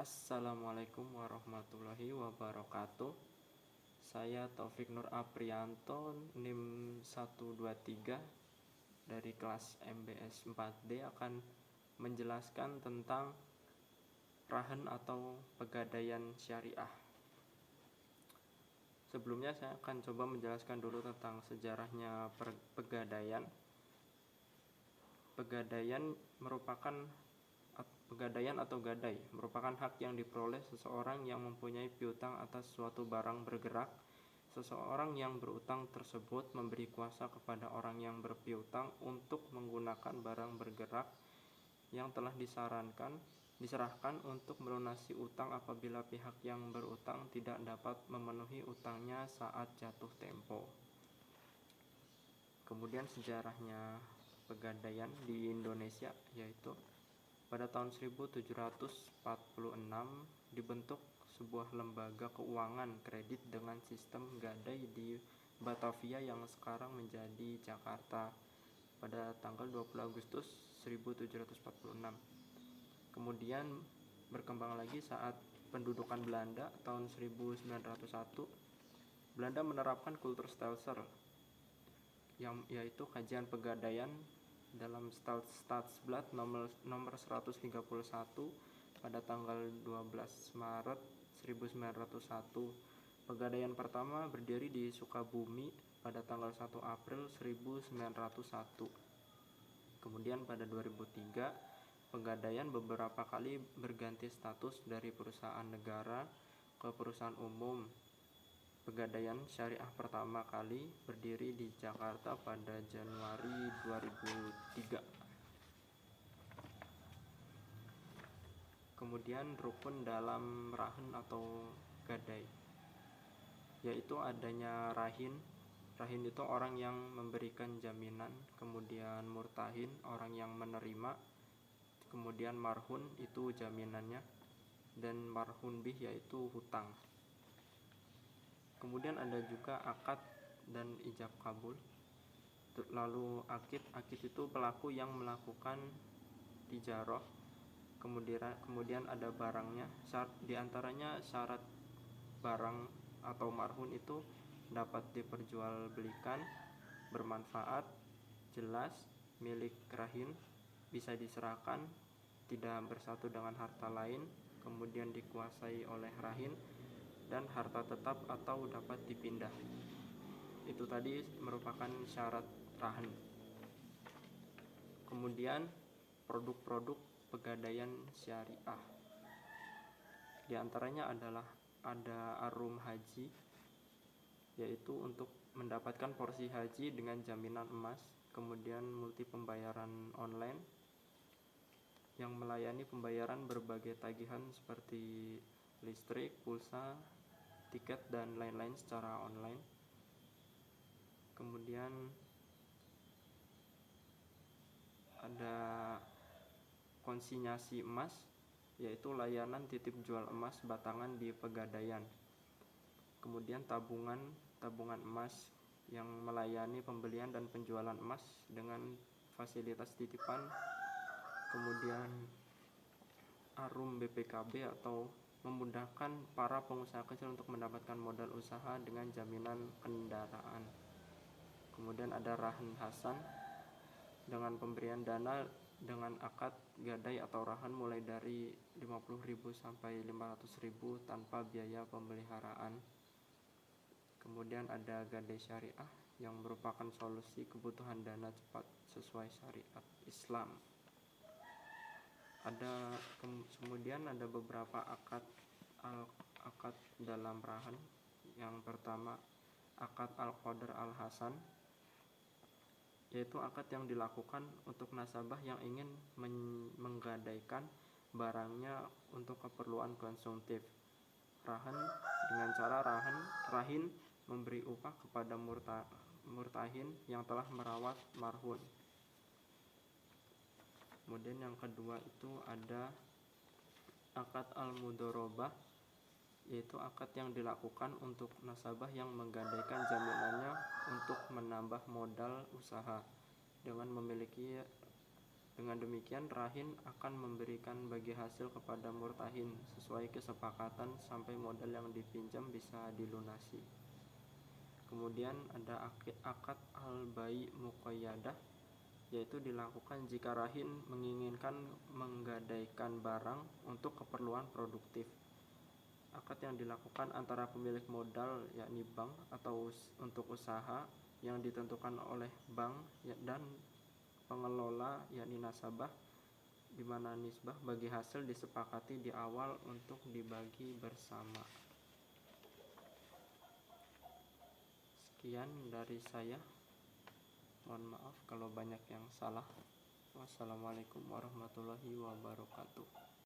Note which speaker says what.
Speaker 1: Assalamualaikum warahmatullahi wabarakatuh. Saya Taufik Nur Aprianto, NIM 123 dari kelas MBS 4D akan menjelaskan tentang rahan atau pegadaian syariah. Sebelumnya saya akan coba menjelaskan dulu tentang sejarahnya pegadaian. Pegadaian atau gadai merupakan hak yang diperoleh seseorang yang mempunyai piutang atas suatu barang bergerak. Seseorang yang berutang tersebut memberi kuasa kepada orang yang berpiutang untuk menggunakan barang bergerak yang telah diserahkan untuk melunasi utang apabila pihak yang berutang tidak dapat memenuhi utangnya saat jatuh tempo. Kemudian sejarahnya pegadaian di Indonesia, yaitu pada tahun 1746 dibentuk sebuah lembaga keuangan kredit dengan sistem gadai di Batavia yang sekarang menjadi Jakarta pada tanggal 20 Agustus 1746. Kemudian berkembang lagi saat pendudukan Belanda tahun 1901. Belanda menerapkan kultur Stelzer, yaitu kajian pegadaian dalam Stadsblad nomor 131 pada tanggal 12 Maret 1901. Pegadaian pertama berdiri di Sukabumi pada tanggal 1 April 1901. Kemudian pada 2003, pegadaian beberapa kali berganti status dari perusahaan negara ke perusahaan umum. Pegadaian syariah pertama kali berdiri di Jakarta pada Januari 2003. Kemudian rukun dalam rahan atau gadai, yaitu adanya rahin. Rahin itu orang yang memberikan jaminan, kemudian murtahin orang yang menerima, kemudian marhun itu jaminannya, dan marhun bih yaitu hutang. Kemudian ada juga akad dan ijab kabul. Lalu akid itu pelaku yang melakukan tijarah. Kemudian ada barangnya. Di antaranya syarat barang atau marhun itu dapat diperjualbelikan, bermanfaat, jelas, milik rahin, bisa diserahkan, tidak bersatu dengan harta lain, kemudian dikuasai oleh rahin, dan harta tetap atau dapat dipindah. Itu tadi merupakan syarat rahan. Kemudian produk-produk pegadaian syariah, di antaranya adalah ada arum haji, yaitu untuk mendapatkan porsi haji dengan jaminan emas. Kemudian multi pembayaran online yang melayani pembayaran berbagai tagihan seperti listrik, pulsa, tiket, dan lain-lain secara online. Kemudian ada konsinyasi emas, yaitu layanan titip jual emas batangan di pegadaian. Kemudian tabungan emas yang melayani pembelian dan penjualan emas dengan fasilitas titipan. Kemudian arum BPKB atau memudahkan para pengusaha kecil untuk mendapatkan modal usaha dengan jaminan kendaraan. Kemudian ada rahan hasan dengan pemberian dana dengan akad gadai atau rahan mulai dari 50.000 sampai 500.000 tanpa biaya pemeliharaan. Kemudian ada gadai syariah yang merupakan solusi kebutuhan dana cepat sesuai syariat Islam. Kemudian ada beberapa akad dalam rahan. Yang pertama, akad Al-Qadar Al-Hasan, yaitu akad yang dilakukan untuk nasabah yang ingin menggadaikan barangnya untuk keperluan konsumtif. Rahan dengan cara rahin memberi upah kepada murtahin yang telah merawat marhun. Kemudian yang kedua itu ada akad al-mudharabah, yaitu akad yang dilakukan untuk nasabah yang menggadaikan jaminannya untuk menambah modal usaha dengan memiliki Dengan demikian rahin akan memberikan bagi hasil kepada murtahin sesuai kesepakatan sampai modal yang dipinjam bisa dilunasi. Kemudian ada akad al-bai muqayyadah, yaitu dilakukan jika rahin menginginkan menggadaikan barang untuk keperluan produktif. Akad yang dilakukan antara pemilik modal yakni bank atau untuk usaha yang ditentukan oleh bank dan pengelola yakni nasabah, di mana nisbah bagi hasil disepakati di awal untuk dibagi bersama. Sekian dari saya. Mohon maaf kalau banyak yang salah. Wassalamualaikum warahmatullahi wabarakatuh.